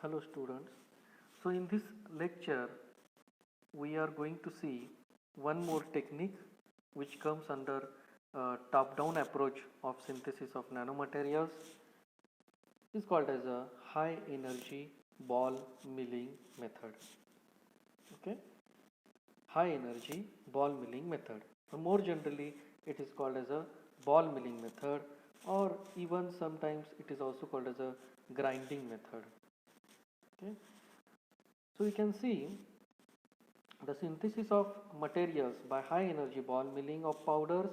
Hello students. So in this lecture we are going to see one more technique which comes under top-down approach of synthesis of nanomaterials. Is called as a high energy ball milling method. Okay, high energy ball milling method. Or more generally it is called as a ball milling method, or even sometimes it is also called as a grinding method. Okay, so you can see the synthesis of materials by high energy ball milling of powders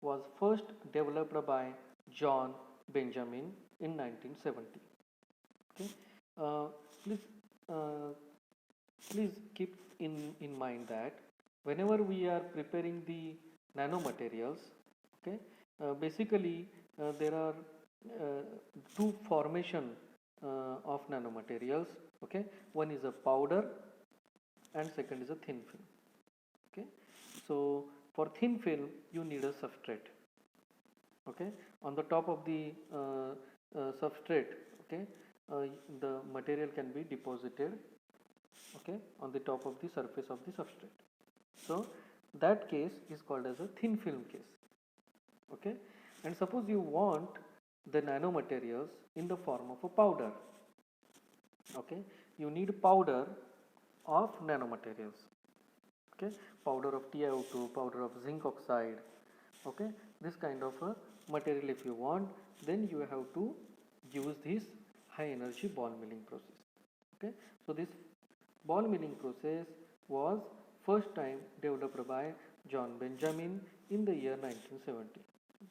was first developed by John Benjamin in 1970. Okay, uh, please uh, please keep in mind that whenever we are preparing the nanomaterials, okay, basically there are uh, two formation of nanomaterials. Okay, one is a powder and second is a thin film. Okay, so for thin film you need a substrate. Okay, on the top of the substrate, okay, uh, the material can be deposited, okay, on the top of the surface of the substrate. So that case is called as a thin film case. Okay, and suppose you want the nanomaterials in the form of a powder. Okay, you need powder of nanomaterials. Okay, powder of TiO2, powder of zinc oxide. Okay, this kind of a material if you want, then you have to use this high energy ball milling process. Okay, so this ball milling process was first time developed by John Benjamin in the year 1970.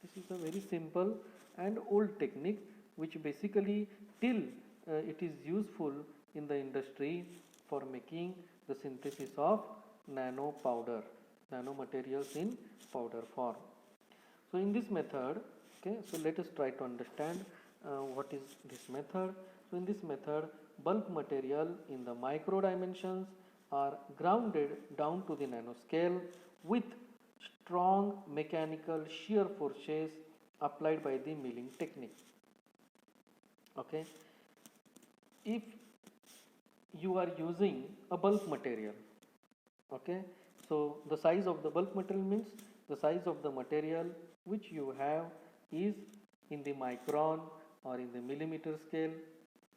This is a very simple and old technique which basically till it is useful in the industry for making the synthesis of nano powder, nanomaterials in powder form. So in this method, okay, so let us try to understand what is this method. So in this method, bulk material in the micro dimensions are grounded down to the nanoscale with strong mechanical shear forces applied by the milling technique. Okay, if you are using a bulk material, okay, so the size of the bulk material means the size of the material which you have is in the micron or in the millimeter scale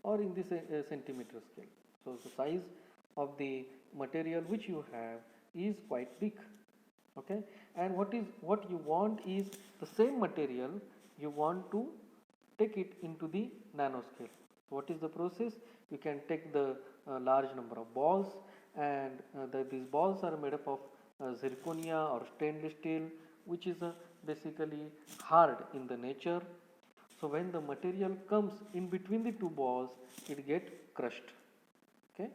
or in the centimeter scale. So the size of the material which you have is quite big. Okay, and what you want is the same material you want to take it into the nanoscale. What is the process? You can take the large number of balls, and these balls are made up of zirconia or stainless steel, which is basically hard in the nature. So when the material comes in between the two balls, it get crushed. Okay,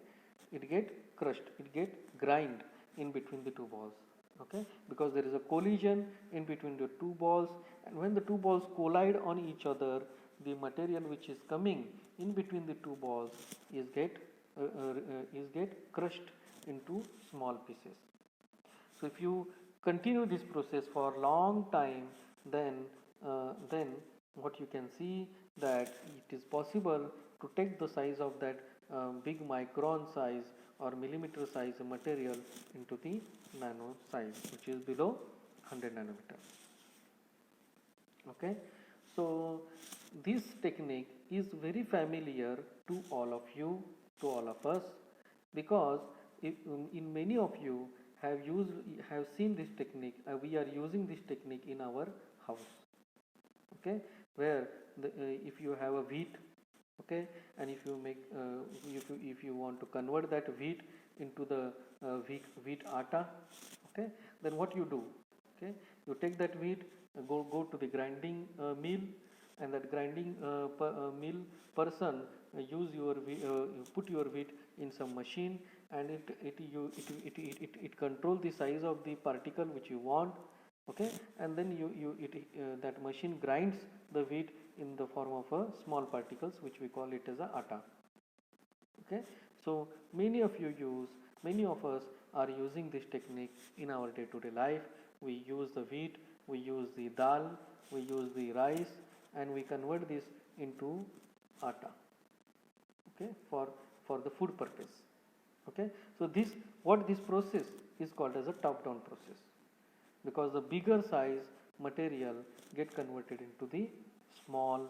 it get crushed, it get grind in between the two balls. Okay, because there is a collision in between the two balls, and when the two balls collide on each other, the material which is coming in between the two balls is get crushed into small pieces. So if you continue this process for a long time, then what you can see that it is possible to take the size of that big micron size or millimeter size material into the nano size, which is below 100 nanometer. Okay, so this technique is very familiar to all of you, to all of us, because if, in many of you have seen this technique. We are using this technique in our house. Okay, where if you have a wheat, okay, and if you make if you want to convert that wheat into the wheat atta, okay, then what you do? Okay, you take that wheat, go to the grinding mill, and that grinding mill person put your wheat in some machine, and it control the size of the particle which you want. Okay, and then that machine grinds the wheat in the form of a small particles, which we call it as a atta. Okay, so many of us are using this technique in our day-to-day life. We use the wheat, we use the dal, we use the rice, and we convert this into atta. okay, for the food purpose. Okay, so this process is called as a top down process, because the bigger size material get converted into the small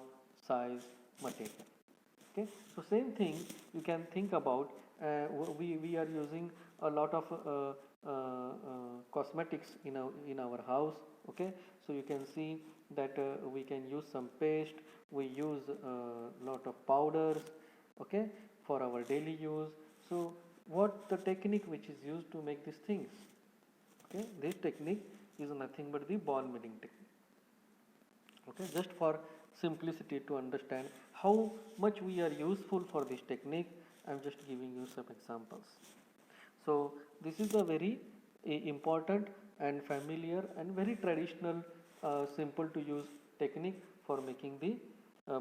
size material. Okay, so same thing you can think about. We are using a lot of cosmetics in our house. Okay, so you can see that we can use some paste, we use a lot of powders, okay, for our daily use. So what the technique which is used to make these things? Okay, this technique is nothing but the ball milling technique. Okay, just for simplicity to understand how much we are useful for this technique, I am just giving you some examples. So this is a very important and familiar and very traditional, simple to use technique for making the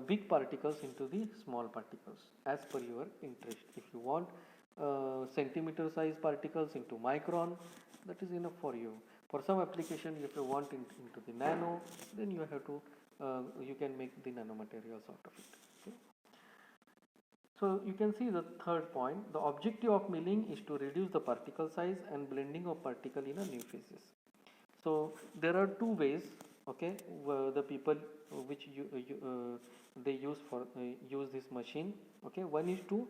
big particles into the small particles as per your interest. If you want centimeter size particles into micron, that is enough for you. For some application, if you want into the nano, then you have to you can make the nanomaterials out of it. Okay. So you can see the third point. The objective of milling is to reduce the particle size and blending of particle in a new phases. So there are two ways. Okay, the people which they use this machine. Okay, one is to,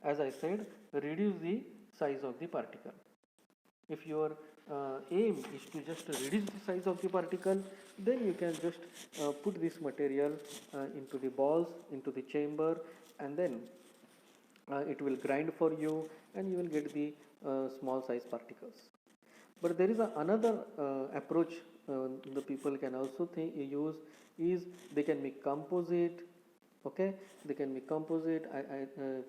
as I said, reduce the size of the particle. If your aim is to just reduce the size of the particle, then you can just put this material into the balls, into the chamber, and then it will grind for you and you will get the small size particles. But there is another approach the people can also use, is they can make composite. Okay, they can make composite.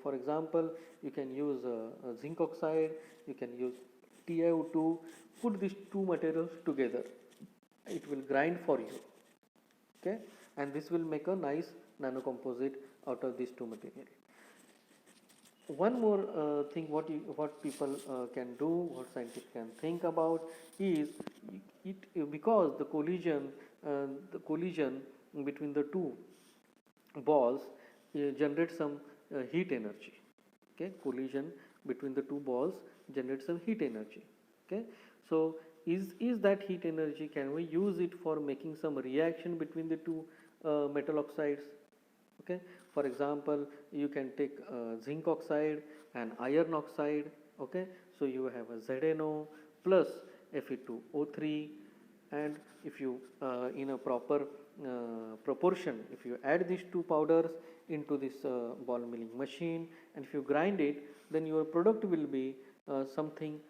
For example, you can use zinc oxide, you can use TiO2. Put these two materials together, it will grind for you. Okay, and this will make a nice nano composite out of these two materials. One more thing what people can do, what scientists can think about is because the collision between the two balls generates some heat energy. Okay, collision between the two balls generates some heat energy. Okay, so is that heat energy, can we use it for making some reaction between the two metal oxides? Okay, for example, you can take zinc oxide and iron oxide. Okay, so you have a ZNO plus Fe2O3, and if you in a proper proportion, if you add these two powders into this ball milling machine and if you grind it, then your product will be something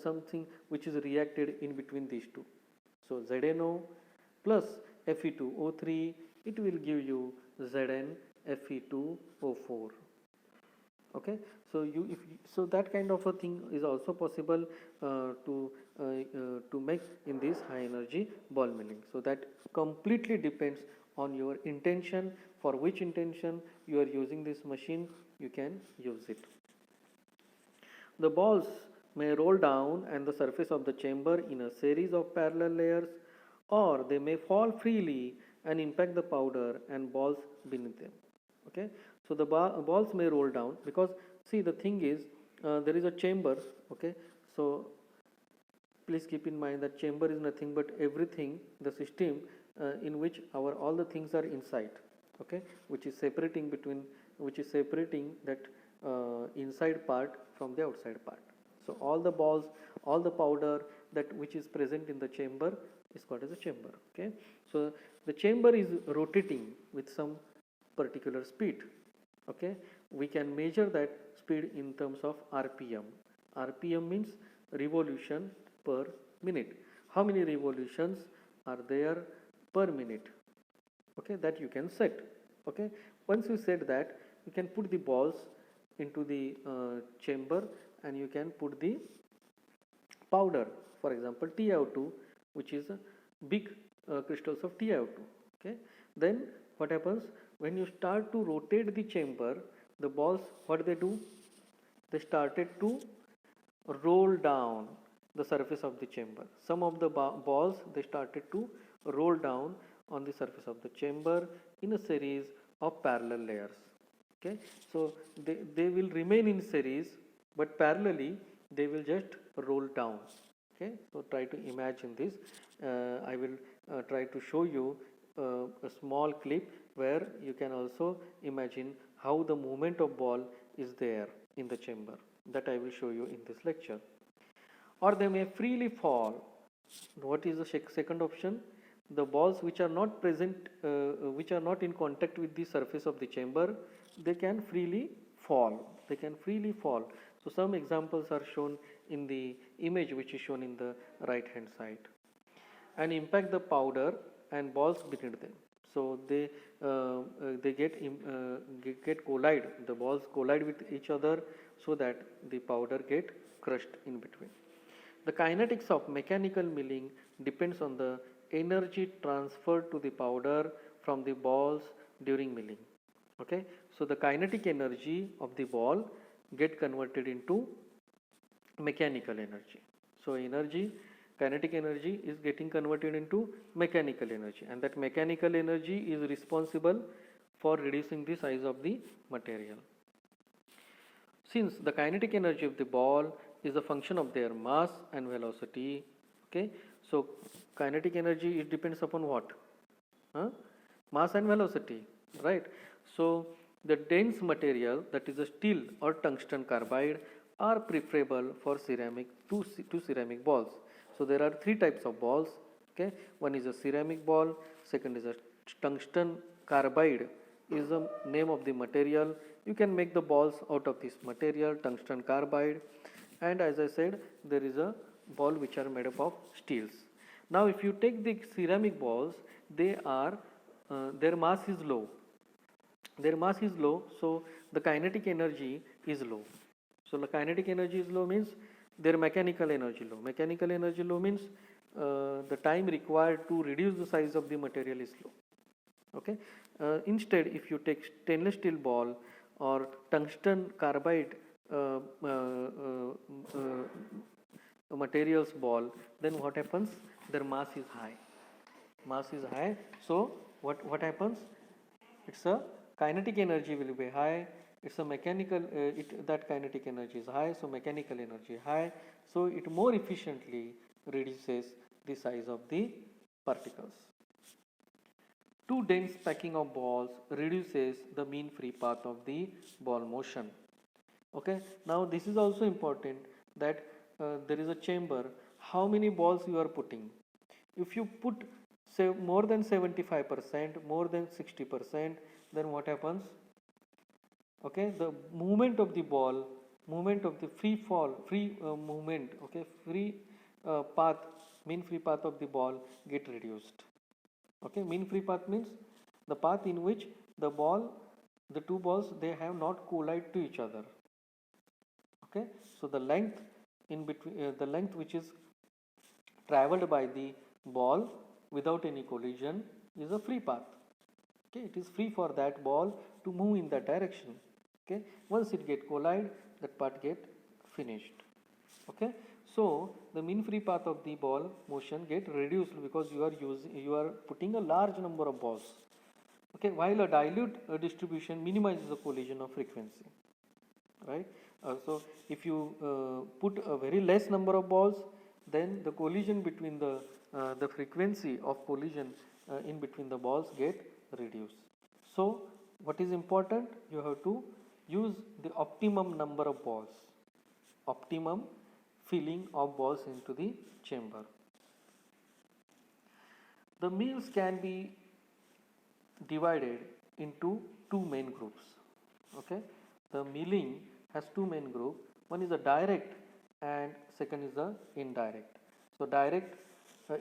something which is reacted in between these two. So ZNO plus Fe2O3, it will give you ZnFe2O4. Okay, so so that kind of a thing is also possible to make in this high energy ball milling. So that completely depends on your intention. For which intention you are using this machine, you can use it. The balls may roll down and the surface of the chamber in a series of parallel layers, or they may fall freely and impact the powder and balls beneath them. Okay, so the balls may roll down, because see, the thing is there is a chamber. Okay, so please keep in mind that chamber is nothing but everything, the system in which all the things are inside. Okay, which is separating that inside part from the outside part. So all the balls, all the powder that which is present in the chamber is called as a chamber. Okay, so the chamber is rotating with some particular speed. Okay, we can measure that speed in terms of RPM. RPM means revolution per minute. How many revolutions are there per minute? Okay, that you can set. Okay, once you set that, you can put the balls into the chamber and you can put the powder, for example TiO2, which is big crystals of TiO2. Okay, then what happens when you start to rotate the chamber, the balls, what they do, they started to roll down the surface of the chamber. Some of the balls, they started to roll down on the surface of the chamber in a series of parallel layers. Okay, so they will remain in series, but parallelly they will just roll down. Okay, so try to imagine this. I will try to show you a small clip where you can also imagine how the movement of ball is there in the chamber. That I will show you in this lecture. Or they may freely fall. What is the second option? The balls which are not present, which are not in contact with the surface of the chamber, they can freely fall. They can freely fall. So some examples are shown in the image which is shown in the right hand side, and impact the powder and balls beneath them. So they get collide. The balls collide with each other so that the powder get crushed in between. The kinetics of mechanical milling depends on the energy transferred to the powder from the balls during milling. Okay, so the kinetic energy of the ball get converted into mechanical energy. So kinetic energy is getting converted into mechanical energy, and that mechanical energy is responsible for reducing the size of the material. Since the kinetic energy of the ball is a function of their mass and velocity, okay, so kinetic energy, it depends upon what? Mass and velocity, right? So the dense material, that is a steel or tungsten carbide, are preferable for ceramic to ceramic balls. So there are three types of balls. Okay, one is a ceramic ball, second is a tungsten carbide is the name of the material. You can make the balls out of this material, tungsten carbide, and as I said, there is a ball which are made up of steels. Now if you take the ceramic balls, they are their mass is low. Their mass is low, so the kinetic energy is low. So the kinetic energy is low means their mechanical energy low. Mechanical energy low means the time required to reduce the size of the material is low. Okay. Instead, if you take stainless steel ball or tungsten carbide materials ball, then what happens? Their mass is high. Mass is high. So what happens? It's a kinetic energy will be high. It's a mechanical. That kinetic energy is high. So mechanical energy high. So it more efficiently reduces the size of the particles. Too dense packing of balls reduces the mean free path of the ball motion. Okay, now this is also important that there is a chamber. How many balls you are putting? If you put say more than 75%, more than 60%, then what happens? Okay, the movement of the ball, movement of the free fall, free movement, okay, free path, mean free path of the ball get reduced. Okay, mean free path means the path in which the two balls, they have not collide to each other. Okay, so the length in between, the length which is traveled by the ball without any collision is a free path. Okay, it is free for that ball to move in that direction. Okay, once it get collide, that part get finished. Okay, so the mean free path of the ball motion get reduced because you are putting a large number of balls. Okay, while a dilute distribution minimizes the collision of frequency, right? So if you put a very less number of balls, then the collision between the frequency of collision in between the balls get reduced. So what is important? You have to use the optimum number of balls, optimum filling of balls into the chamber. The mills can be divided into two main groups. Okay, the milling has two main groups. One is a direct and second is the indirect. So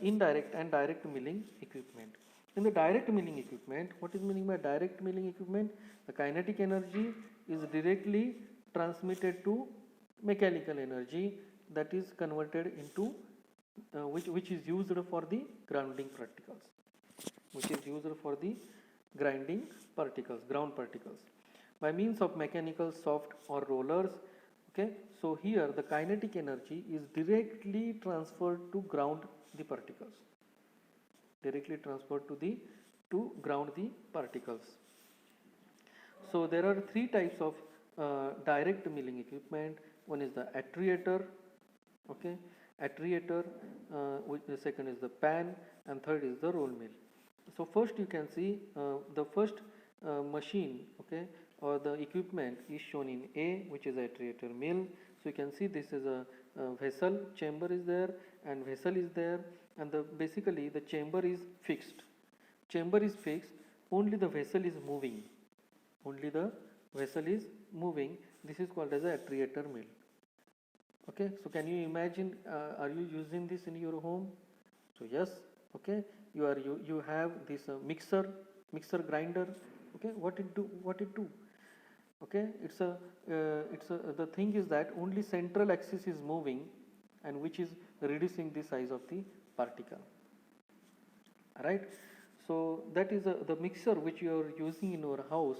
indirect and direct milling equipment. In the direct milling equipment, what is meaning by direct milling equipment? The kinetic energy is directly transmitted to mechanical energy, that is converted into which is used for the grounding particles, ground particles by means of mechanical soft or rollers. Okay, so here the kinetic energy is directly transferred to ground the particles, to ground the particles. so there are three types of direct milling equipment. One is the attriator, okay, attriator, the second is the pan, and third is the roll mill. So first you can see the first machine, okay, or the equipment is shown in A, which is attriator mill. So you can see this is a vessel, chamber is there and vessel is there, and basically the chamber is fixed. Chamber is fixed, only the vessel is moving. Only the vessel is moving. This is called as a attriator mill. Okay, so can you imagine, are you using this in your home? So yes, okay, you have this mixer grinder. Okay, what it do? Okay, the thing is that only central axis is moving, and which is reducing the size of the particle. Right, so that is the mixer which you are using in your house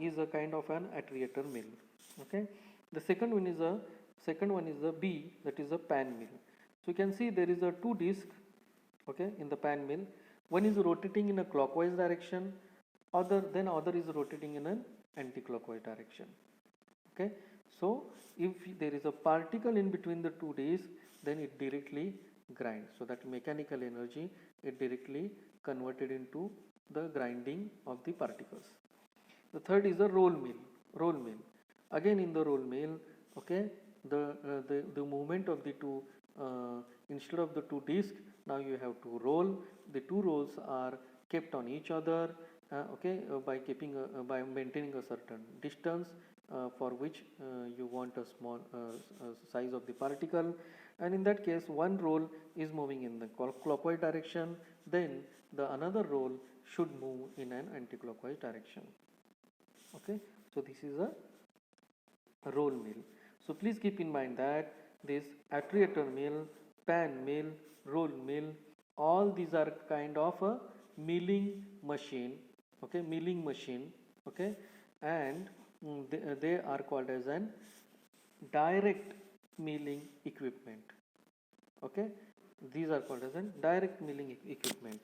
is a kind of an attriator mill. Okay, the second one is the B, that is a pan mill. So you can see there is a two disc, okay, in the pan mill. One is rotating in a clockwise direction, other is rotating in an anti-clockwise direction. Okay, so if there is a particle in between the two discs, then it directly grinds. So that mechanical energy it directly converted into the grinding of the particles. The third is a roll mill. Again in the roll mill, okay, the movement of the two, instead of the two discs, now you have to roll. The two rolls are kept on each other, okay, by maintaining a certain distance for which you want a small size of the particle, and in that case one roll is moving in the clockwise direction, then the another roll should move in an anti-clockwise direction. Okay, so this is a roll mill. So please keep in mind that this attriator mill, pan mill, roll mill, all these are kind of a milling machine. Okay, milling machine. Okay, and they are called as an direct milling equipment. Okay, these are called as an direct milling equipment.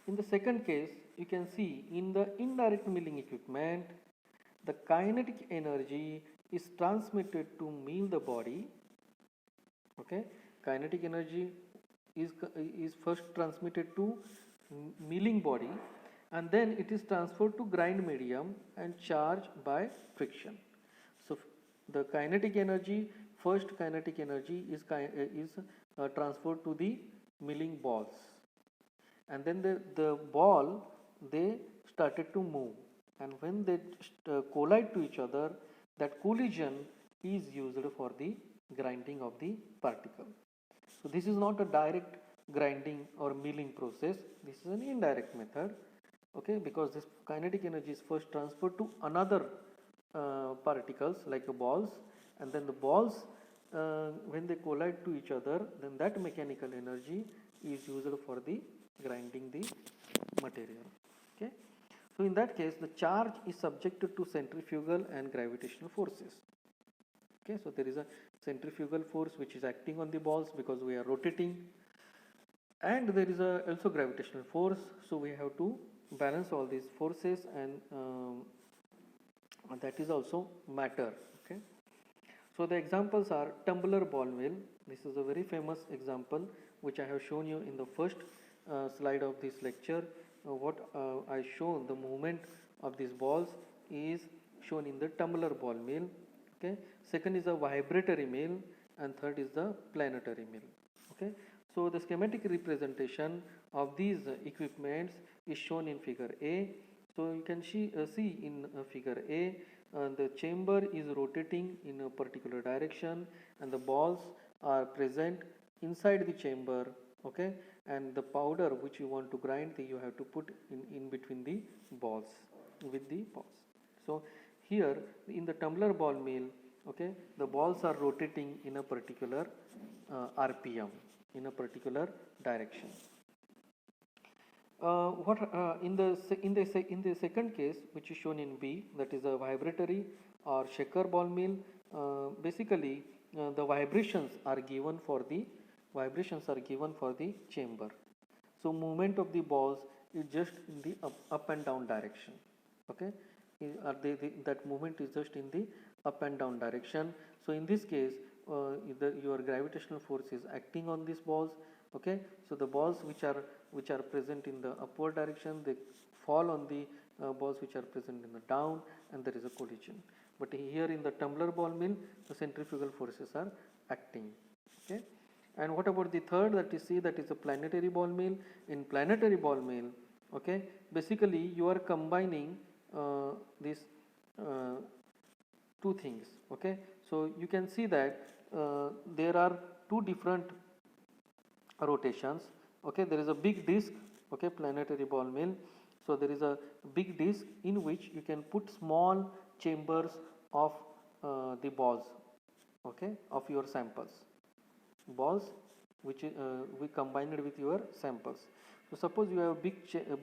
In the second case, you can see in the indirect milling equipment, the kinetic energy is transmitted to mill the body. Okay, kinetic energy is first transmitted to milling body, and then it is transferred to grind medium and charged by friction. So the kinetic energy, first kinetic energy is transferred to the milling balls, and then the ball they started to move, and when they collide to each other, that collision is used for the grinding of the particle. So this is not a direct grinding or milling process, this is an indirect method. Okay, because this kinetic energy is first transferred to another particles like balls, and then the balls when they collide to each other, then that mechanical energy is used for the grinding the material. Okay, so in that case the charge is subjected to centrifugal and gravitational forces. Okay, so there is a centrifugal force which is acting on the balls because we are rotating, and there is also gravitational force, so we have to balance all these forces, and that is also matter. Okay, so the examples are tumbler ball mill. This is a very famous example which I have shown you in the first slide of this lecture. What I shown, the movement of these balls is shown in the tumbler ball mill. Okay, second is a vibratory mill, and third is the planetary mill. Okay, so the schematic representation of these equipments is shown in figure A. So you can see in figure A, the chamber is rotating in a particular direction, and the balls are present inside the chamber. Okay, and the powder which you want to grind, you have to put in between the balls, with the balls. So here in the tumbler ball mill, okay, the balls are rotating in a particular RPM, in a particular direction. In the second case, which is shown in B, that is a vibratory or shaker ball mill, basically the vibrations are given for the chamber. So movement of the balls is just in the up and down direction. Okay, that movement is just in the up and down direction. So in this case, your gravitational force is acting on these balls. Okay, so the balls which are present in the upward direction, they fall on the balls which are present in the down, and there is a collision. But here in the tumbler ball mill, the centrifugal forces are acting. Okay, and what about the third that you see, that is a planetary ball mill? In planetary ball mill, okay, basically you are combining these two things. Okay, so you can see that there are two different rotations. Okay, there is a big disc, okay, planetary ball mill. So there is a big disc in which you can put small chambers of the balls, okay, of your samples, balls which we combined with your samples. So suppose you have a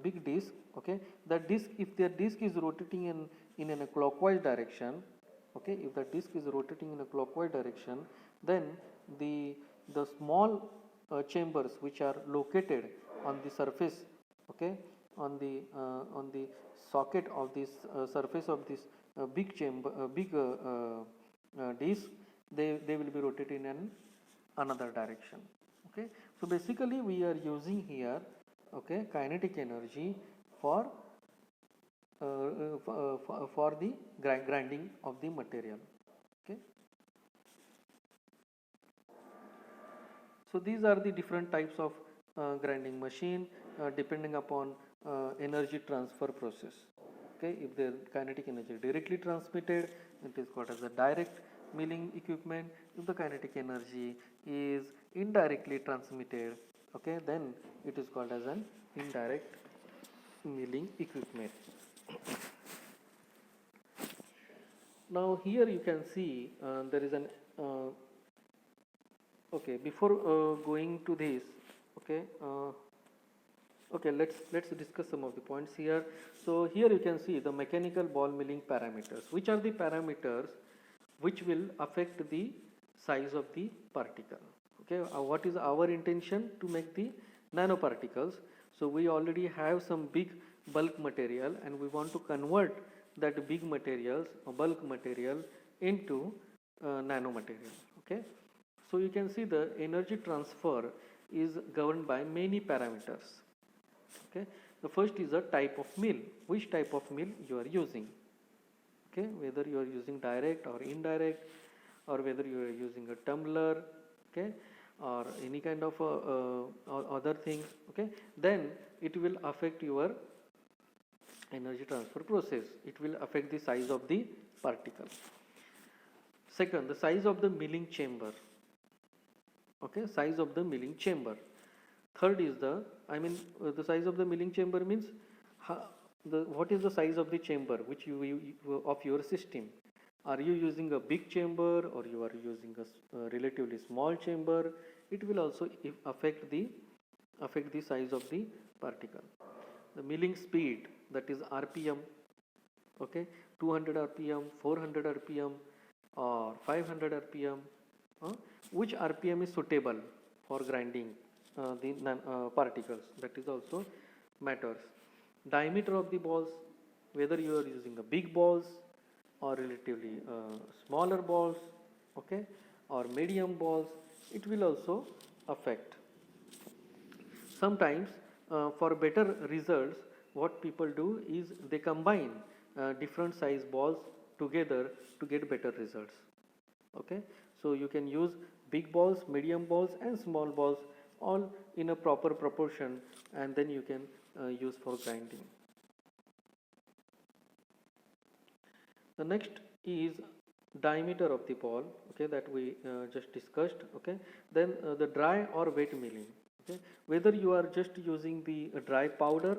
big disc, okay, that disc, if the disc is rotating in a clockwise direction, okay, if the disc is rotating in a clockwise direction, then the small chambers which are located on the surface, okay, on the socket of this surface of this big chamber, disc, they will be rotated in another direction. Okay, so basically we are using here, okay, kinetic energy for for the grinding of the material. Okay, so these are the different types of grinding machine depending upon energy transfer process. Okay, if the kinetic energy is directly transmitted, it is called as a direct milling equipment. If the kinetic energy is indirectly transmitted, okay, then it is called as an indirect milling equipment. Now here you can see there is an okay, before going to this, okay, okay, let's discuss some of the points here. So here you can see the mechanical ball milling parameters. Which are the parameters which will affect the size of the particle? Okay, what is our intention to make the nanoparticles? So we already have some big bulk material, and we want to convert that big materials or bulk material into nanomaterial. Okay, so you can see the energy transfer is governed by many parameters. Okay, the first is a type of mill. Which type of mill you are using? Okay, whether you are using direct or indirect, or whether you are using a tumbler, okay, or any kind of other things, okay, then it will affect your energy transfer process. It will affect the size of the particle. Second, the size of the milling chamber. Okay, size of the milling chamber. Third is the size of the milling chamber means what is the size of the chamber which you of your system. Are you using a big chamber or you are using a relatively small chamber? It will also affect the size of the particle. The milling speed, that is RPM, okay, 200 RPM, 400 RPM, or 500 RPM. Which RPM is suitable for grinding the particles, that is also matters. Diameter of the balls, whether you are using a big balls or relatively smaller balls, okay, or medium balls, it will also affect. Sometimes for better results, what people do is they combine different size balls together to get better results. Okay, so you can use big balls, medium balls, and small balls all in a proper proportion, and then you can use for grinding. The next is diameter of the ball, okay, that we just discussed. Okay, then the dry or wet milling. Okay, whether you are just using the dry powder,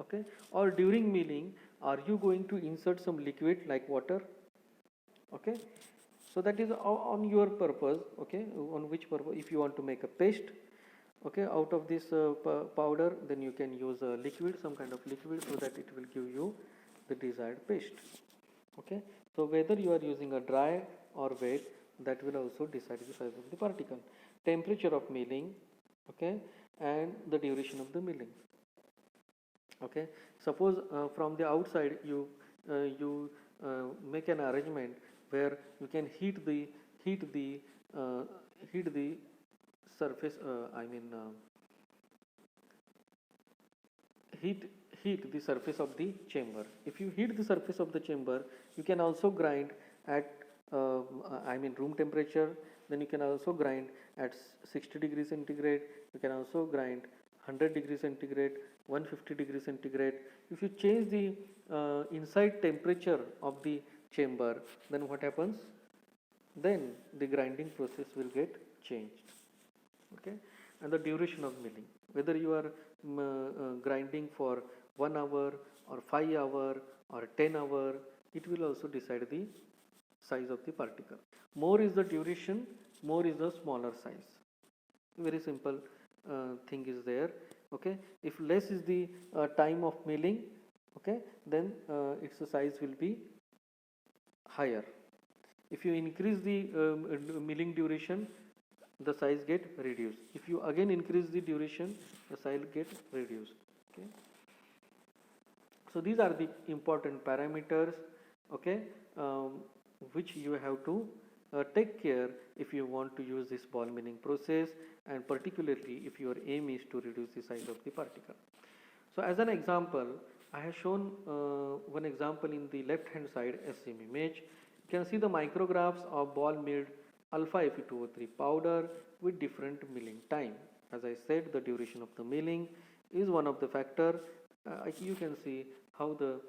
okay, or during milling are you going to insert some liquid like water? Okay, so that is on your purpose. Okay, on which purpose? If you want to make a paste, okay, out of this powder, then you can use a liquid, some kind of liquid, so that it will give you the desired paste. Okay, so whether you are using a dry or wet, that will also decide the size of the particle. Temperature of milling, okay, and the duration of the milling. Okay, suppose from the outside you make an arrangement where you can heat the uh, heat the surface, heat heat the surface of the chamber. If you heat the surface of the chamber, you can also grind at room temperature. Then you can also grind at 60 degrees centigrade. You can also grind 100 degrees centigrade, 150 degrees centigrade. If you change the inside temperature of the chamber, then what happens? Then the grinding process will get changed. Okay, and the duration of milling, whether you are grinding for 1 hour or 5 hour or 10 hour, it will also decide the size of the particle. More is the duration, more is the smaller size. Very simple thing is there. Okay, if less is the time of milling, okay, then its size will be higher. If you increase the milling duration, the size get reduced. If you again increase the duration, the size get reduced. Okay, so these are the important parameters, okay, which you have to take care if you want to use this ball milling process, and particularly if your aim is to reduce the size of the particle. So as an example, I have shown one example in the left hand side SEM image. You can see the micrographs of ball milled alpha Fe2O3 powder with different milling time. As I said, the duration of the milling is one of the factor. You can see how the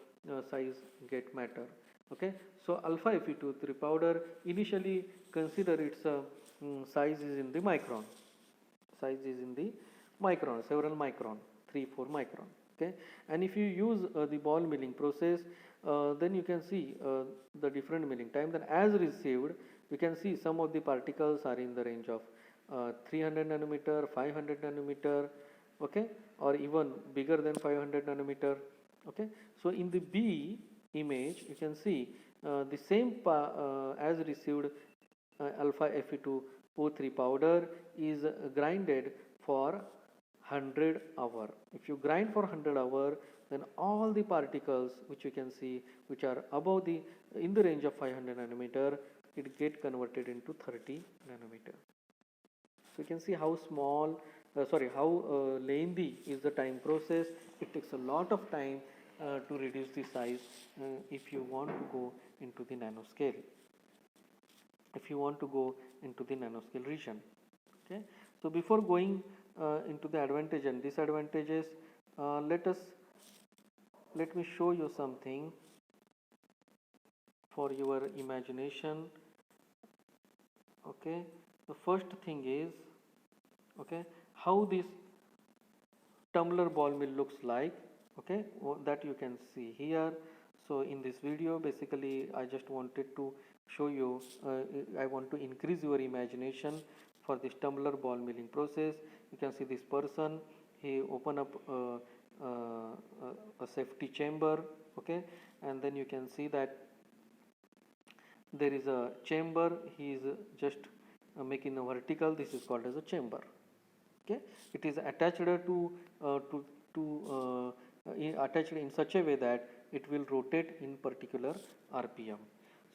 size get matter. Okay, so alpha Fe2O3 powder, initially consider its size is in the micron. Size is in the micron, several micron, 3-4 micron. Okay, and if you use the ball milling process, then you can see the different milling time. Then as received, you can see some of the particles are in the range of 300 nanometer, 500 nanometer, okay, or even bigger than 500 nanometer. Okay, so in the B image, you can see the same as received alpha Fe2O3 powder is grinded for 100 hour. If you grind for 100 hour, then all the particles which you can see which are above the in the range of 500 nanometer, it get converted into 30 nanometer. So you can see how small, how lengthy is the time process. It takes a lot of time to reduce the size if you want to go into the nanoscale. If you want to go into the nanoscale region. Okay. So before going into the advantage and disadvantages, let me show you something for your imagination. Okay, the first thing is, okay, how this tumbler ball mill looks like. Okay, that you can see here. So in this video, basically I just wanted to show you, I want to increase your imagination for this tumbler ball milling process. You can see this person, he open up a safety chamber, okay, and then you can see that there is a chamber, he is just making a vertical. This is called as a chamber. Okay, it is attached attached in such a way that it will rotate in particular RPM.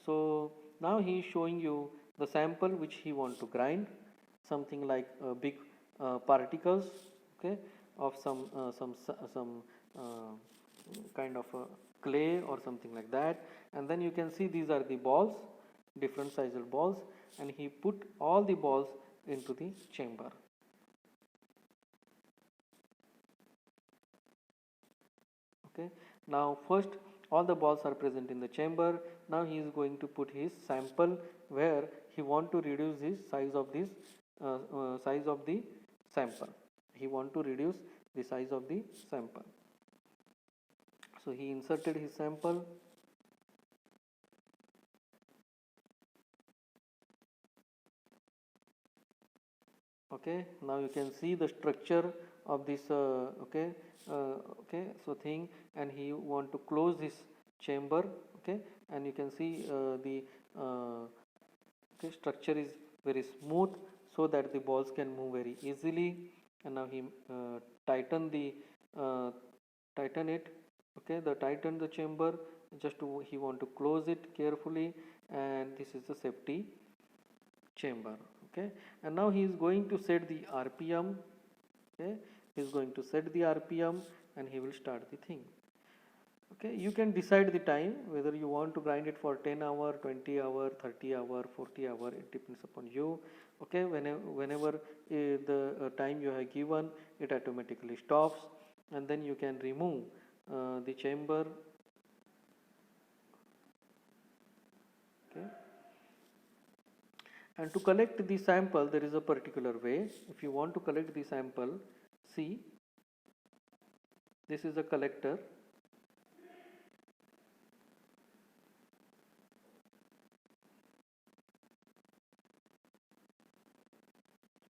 So now he is showing you the sample which he want to grind, something like big particles, okay, of some kind of clay or something like that. And then you can see these are the balls, different sized balls, and he put all the balls into the chamber. Okay, now first all the balls are present in the chamber. Now he is going to put his sample where he want to reduce his size of this size of the sample. He want to reduce the size of the sample. So he inserted his sample. Okay, now you can see the structure of this okay, so thing, and he want to close this chamber. Okay, and you can see the okay, structure is very smooth so that the balls can move very easily. and now he tighten the uh, tighten it. Okay, the tighten the chamber, just to, he want to close it carefully, and this is the safety chamber. Okay, and now he is going to set the rpm. Okay, he is going to set the rpm and he will start the thing. Okay, you can decide the time whether you want to grind it for 10 hour, 20 hour, 30 hour, 40 hour, it depends upon you. Okay, whenever the time you have given, it automatically stops, and then you can remove the chamber. Okay, and to collect the sample there is a particular way. If you want to collect the sample, see, this is a collector.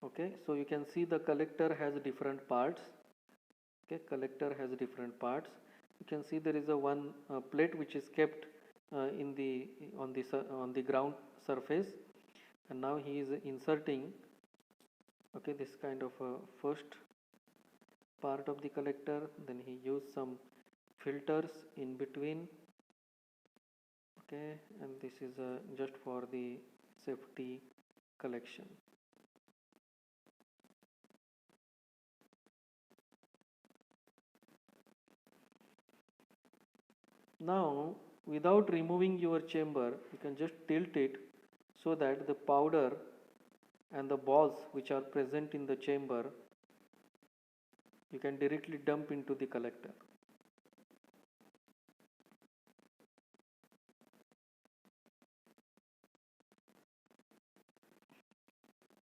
Okay, so you can see the collector has different parts. Okay, collector has different parts. You can see there is a one plate which is kept in the on the ground surface, and now he is inserting, okay, this kind of first part of the collector, then he used some filters in between. Okay, and this is just for the safety collection. Now, without removing your chamber, you can just tilt it so that the powder and the balls which are present in the chamber, you can directly dump into the collector.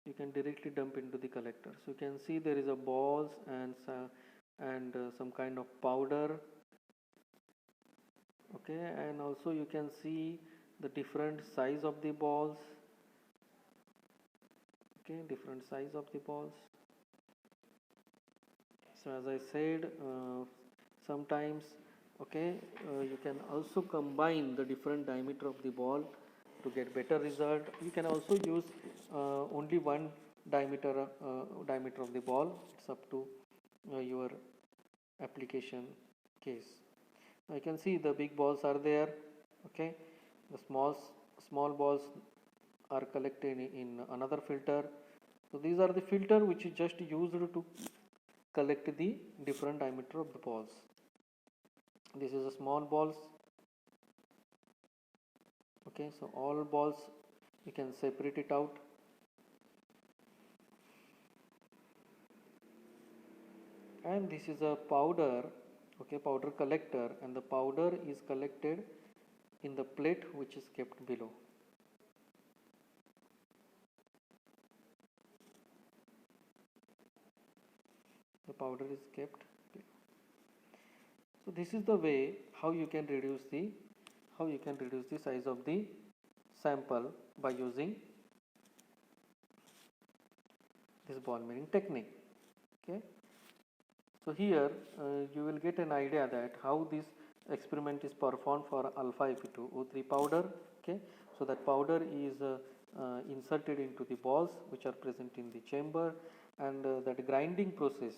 You can directly dump into the collector. So you can see there is a balls and some kind of powder. Okay, and also you can see the different size of the balls. Okay, different size of the balls. So as I said, sometimes, okay, you can also combine the different diameter of the ball to get better result. You can also use only one diameter of the ball. It's up to your application case. Now you can see the big balls are there. Okay, the small balls are collected in another filter. So these are the filter which is just used to collect the different diameter of the balls. This is a small balls. Okay, so all balls you can separate it out. And this is a powder, okay, powder collector, and the powder is collected in the plate which is kept below. The powder is kept below. So this is the way how you can reduce the size of the sample by using this ball milling technique. Okay, so here you will get an idea that how this experiment is performed for alpha Fe2O3 powder. Okay, so that powder is inserted into the balls which are present in the chamber, and that grinding process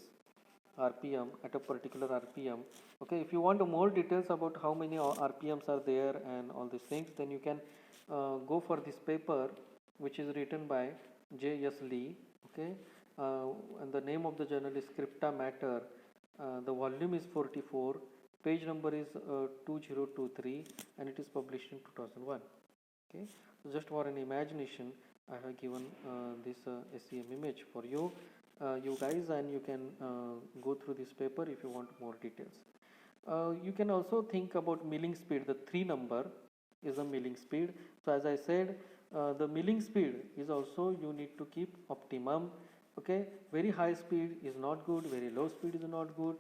rpm at a particular rpm. Okay, if you want more details about how many rpms are there and all these things, then you can go for this paper which is written by J.S. Lee. Okay, and the name of the journal is Scripta Matter. The volume is 44, page number is 2023, and it is published in 2001. Okay, so just for an imagination, I have given this SEM image for you, you guys, and you can go through this paper if you want more details. You can also think about milling speed. The 3 number is a milling speed. So as I said, the milling speed is also you need to keep optimum. Okay, very high speed is not good, very low speed is not good.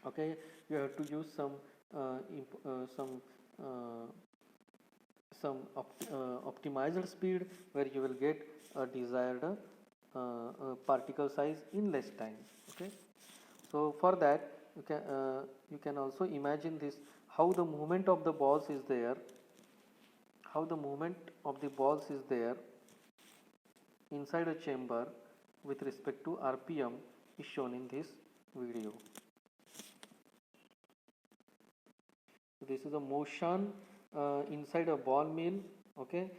Okay, you have to use some optimized speed where you will get a desired particle size in less time. Okay, so for that you can also imagine this, how the movement of the balls is there, inside a chamber with respect to rpm is shown in this video. This is a motion inside a ball mill, okay,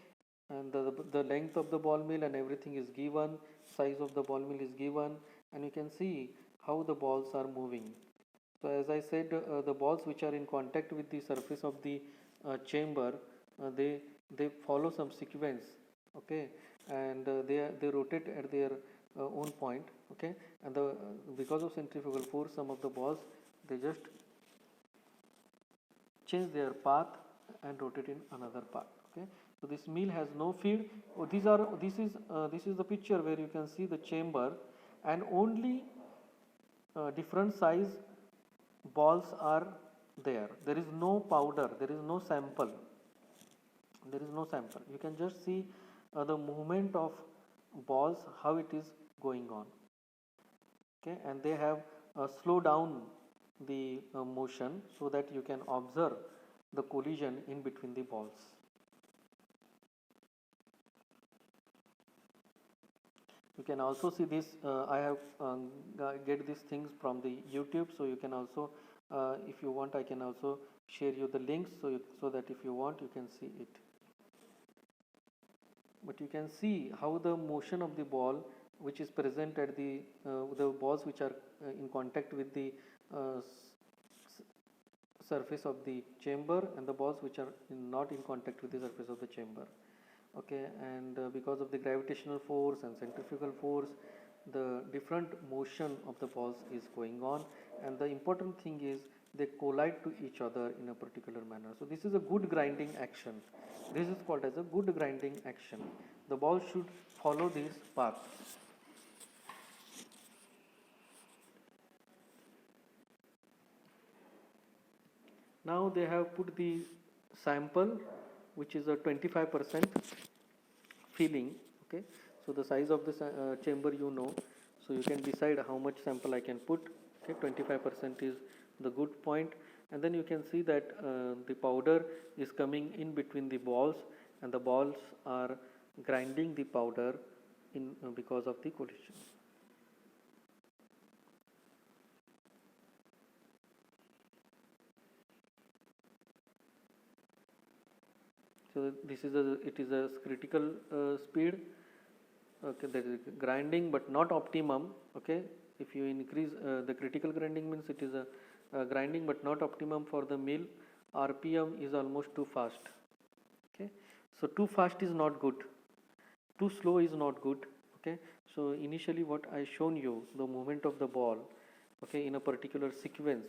and the length of the ball mill and everything is given, size of the ball mill is given, and you can see how the balls are moving. So as I said, the balls which are in contact with the surface of the chamber, they follow some sequence, okay, and they rotate at their own point, okay, and because of centrifugal force, some of the balls they just change their path and rotate in another path, okay. So this mill has no feed. This is the picture where you can see the chamber, and only different size balls are there. There is no powder, there is no sample, you can just see the movement of balls, how it is going on, okay, and they have slowed down the motion so that you can observe the collision in between the balls. You can also see this. I have get these things from the YouTube, so you can also, if you want, I can also share you the links, so that if you want, you can see it. But you can see how the motion of the ball, which is present at the balls which are in contact with the surface of the chamber, and the balls which are not in contact with the surface of the chamber, okay, and because of the gravitational force and centrifugal force, the different motion of the balls is going on, and the important thing is they collide to each other in a particular manner. So this is a good grinding action. This is called as a good grinding action. The ball should follow this path. Now they have put the sample, which is a 25% filling, okay. So the size of the chamber, so you can decide how much sample I can put, okay. 25% is the good point, and then you can see that the powder is coming in between the balls, and the balls are grinding the powder in because of the collision. So this is it is a critical speed, okay. There is grinding but not optimum, okay. If you increase the critical grinding, means it is a grinding but not optimum for the mill. RPM is almost too fast, okay. So too fast is not good, too slow is not good, okay. So initially what I shown you, the movement of the ball, okay, in a particular sequence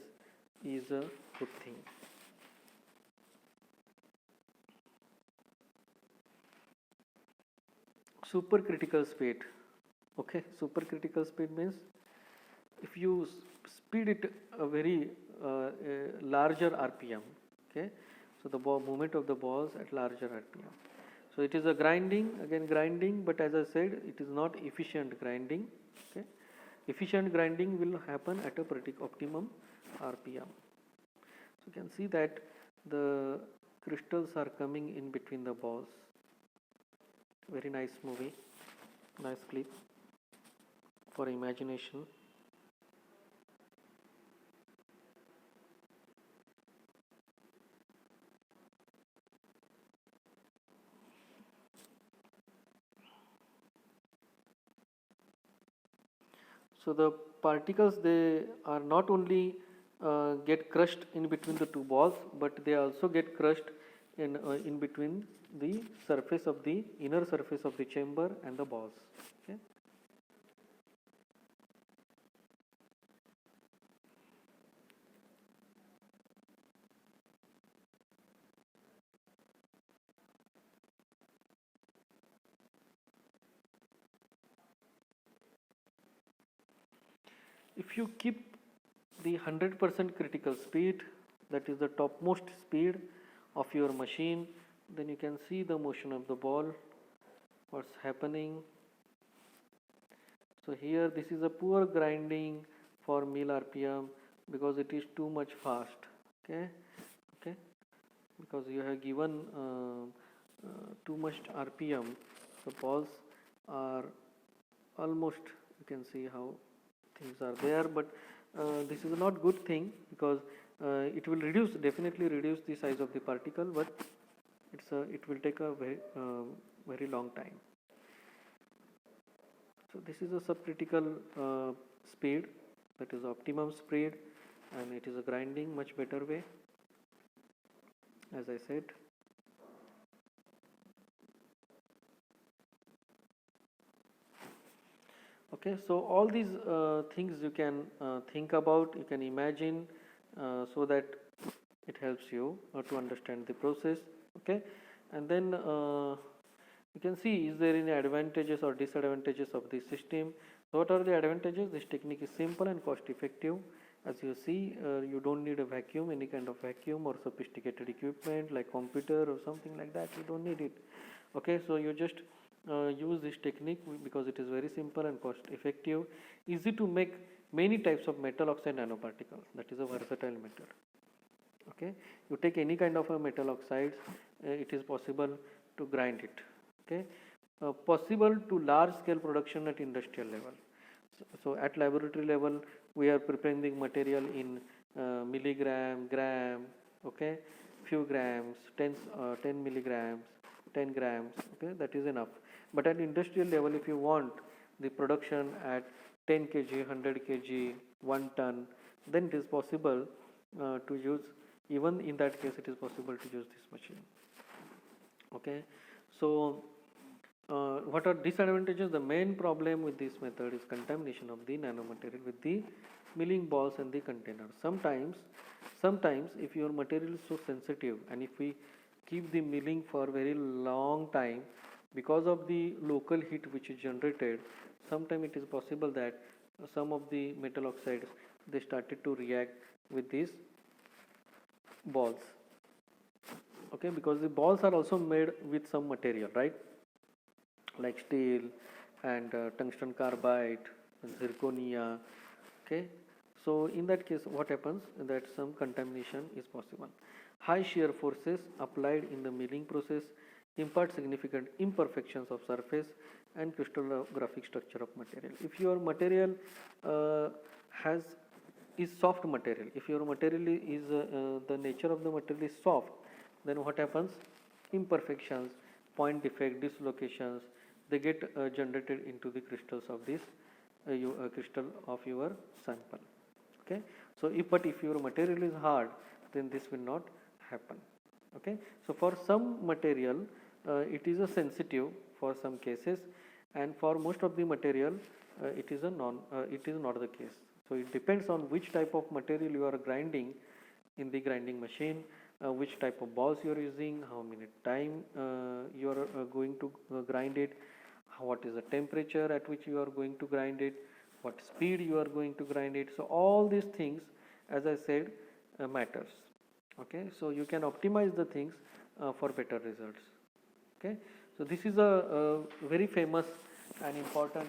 is a good thing. Supercritical speed, okay. Supercritical speed means if you speed it a very larger RPM, okay. So the movement of the balls at larger RPM. So it is a grinding, again grinding, but as I said, it is not efficient grinding, okay. Efficient grinding will happen at a pretty optimum RPM. So you can see that the crystals are coming in between the balls. Very nice movie, nice clip for imagination. So the particles, they are not only get crushed in between the two balls, but they also get crushed in between the surface of the inner surface of the chamber and the balls, okay. If you keep the 100% critical speed, that is the topmost speed of your machine, then you can see the motion of the ball, what's happening. So here this is a poor grinding for mill RPM because it is too much fast, okay, because you have given too much RPM. The balls are almost, you can see how things are there, but this is not good thing, because it will definitely reduce the size of the particle, but it will take a very long time. So this is a subcritical speed, that is optimum speed, and it is a grinding much better way, as I said. Okay, so all these things you can think about, you can imagine, so that it helps you to understand the process. Okay, and then you can see, is there any advantages or disadvantages of this system. So what are the advantages? This technique is simple and cost effective. As you see, you don't need a vacuum, any kind of vacuum or sophisticated equipment like computer or something like that, you don't need it. Okay, so you just use this technique because it is very simple and cost effective, easy to make many types of metal oxide nanoparticles, that is a versatile method. Okay, you take any kind of a metal oxides, it is possible to grind it. Okay, possible to large scale production at industrial level. So at laboratory level we are preparing the material in milligram, gram, okay, few grams, 10 milligrams, 10 grams, okay, that is enough. But at industrial level, if you want the production at 10 kg, 100 kg, 1 ton, then it is possible to use, even in that case it is possible to use this machine. Okay, so what are disadvantages? The main problem with this method is contamination of the nanomaterial with the milling balls and the containers. Sometimes if your material is so sensitive, and if we keep the milling for very long time, because of the local heat which is generated, sometimes it is possible that some of the metal oxides, they started to react with these balls. Okay, because the balls are also made with some material, right, like steel and tungsten carbide and zirconia. Okay, so in that case what happens, that some contamination is possible. High shear forces applied in the milling process impart significant imperfections of surface and crystallographic structure of material. If your material is soft material, if your material is the nature of the material is soft, then what happens? Imperfections, point defect, dislocations, they get generated into the crystals of this crystal of your sample. Okay, so if your material is hard, then this will not happen. Okay, so for some material it is a sensitive for some cases, and for most of the material it is not the case. So it depends on which type of material you are grinding in the grinding machine, which type of balls you are using, how many time you are going to grind it, what is the temperature at which you are going to grind it, what speed you are going to grind it. So all these things, as I said, matters. Okay, so you can optimize the things for better results. Okay, so this is a very famous and important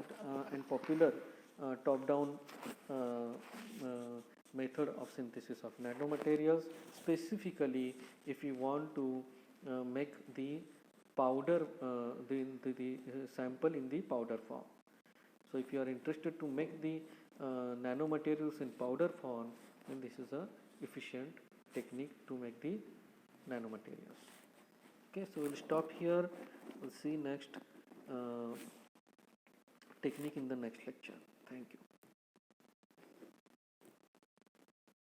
and popular top-down method of synthesis of nanomaterials, specifically if you want to make the powder, the sample in the powder form. So if you are interested to make the nanomaterials in powder form, then this is a efficient technique to make the nanomaterials. Okay, so we'll stop here. We'll see next technique in the next lecture. Thank you.